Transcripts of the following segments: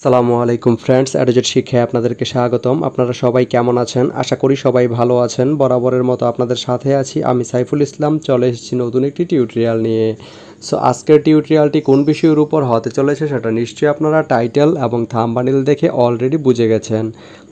আসসালামু আলাইকুম ফ্রেন্ডস, অ্যাডোজেট শিক্ষায় আপনাদেরকে স্বাগতম। আপনারা সবাই কেমন আছেন? আশা করি সবাই ভালো আছেন। বরাবরের মতো আপনাদের সাথে আছি আমি সাইফুল ইসলাম। চলে এসেছি নতুন একটি টিউটোরিয়াল নিয়ে। সো আজকের টিউটোরিয়ালটি কোন বিষয়ের উপর হতে চলেছে সেটা নিশ্চয়ই আপনারা টাইটেল এবং থাম্বনেল দেখে অলরেডি বুঝে গেছেন।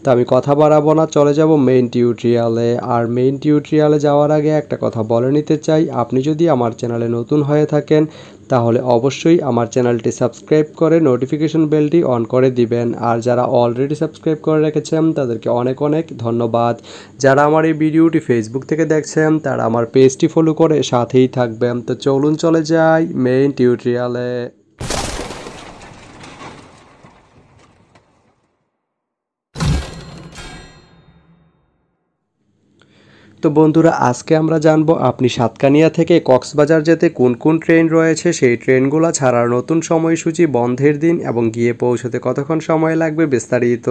তো আমি কথা বাড়াবো না, চলে যাব মেইন টিউটোরিয়ালে। আর মেইন টিউটোরিয়ালে যাওয়ার আগে একটা কথা বলে নিতে চাই, আপনি যদি আমার চ্যানেলে নতুন হয়ে থাকেন তাহলে অবশ্যই আমার চ্যানেলটি সাবস্ক্রাইব করে নোটিফিকেশন বেলটি অন করে দিবেন। আর যারা অলরেডি সাবস্ক্রাইব করে রেখেছেন তাদেরকে অনেক অনেক ধন্যবাদ। যারা আমার এই ভিডিওটি ফেসবুক থেকে দেখছেন তারা আমার পেজটি ফলো করে সাথেই থাকবেন। তো চলুন চলে যাই মেইন টিউটোরিয়ালে। তো বন্ধুরা, আজকে আমরা জানবো আপনি সাতকানিয়া থেকে কক্সবাজার যেতে কোন কোন ট্রেন রয়েছে, সেই ট্রেনগুলো ছাড়ার নতুন সময়সূচি, বন্ধের দিন এবং গিয়ে পৌঁছতে কতক্ষণ সময় লাগবে বিস্তারিত।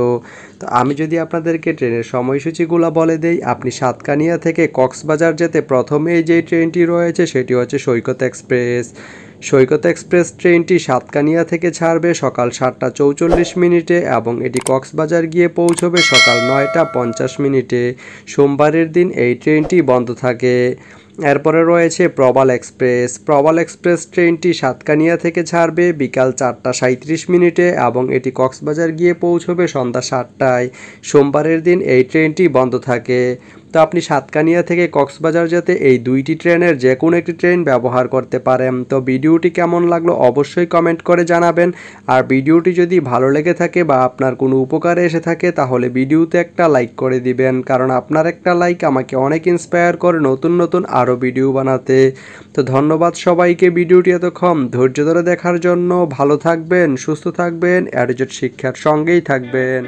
তো আমি যদি আপনাদেরকে ট্রেনের সময়সূচিগুলো বলে দেই, আপনি সাতকানিয়া থেকে কক্সবাজার যেতে প্রথমেই যেই ট্রেনটি রয়েছে সেটি হচ্ছে সৈকত এক্সপ্রেস। সৈকত এক্সপ্রেস ট্রেনটি সাতকানিয়া থেকে ছাড়বে সকাল 7:44 এবং এটি কক্সবাজার গিয়ে পৌঁছবে সকাল 9:50। সোমবারের দিন এই ট্রেনটি বন্ধ থাকে। এরপরে রয়েছে প্রবাল এক্সপ্রেস। প্রবাল এক্সপ্রেস ট্রেনটি সাতকানিয়া থেকে ছাড়বে বিকাল 4:37 এবং এটি কক্সবাজার গিয়ে পৌঁছবে সন্ধ্যা 7টায়। সোমবারের দিন এই ট্রেনটি বন্ধ থাকে। তো আপনি সাতকানিয়া থেকে কক্সবাজার যেতে এই দুইটি ট্রেনের যে কোনো একটি ট্রেন ব্যবহার করতে পারেন। তো ভিডিওটি কেমন লাগলো অবশ্যই কমেন্ট করে জানাবেন। আর ভিডিওটি যদি ভালো লেগে থাকে বা আপনার কোনো উপকারে এসে থাকে তাহলে ভিডিওতে একটা লাইক করে দিবেন, কারণ আপনার একটা লাইক আমাকে অনেক ইন্সপায়ার করে নতুন নতুন আরও ভিডিও বানাতে। তো ধন্যবাদ সবাইকে ভিডিওটি এতক্ষণ ধৈর্য ধরে দেখার জন্য। ভালো থাকবেন, সুস্থ থাকবেন, অ্যাডোজেট শিক্ষার সঙ্গেই থাকবেন।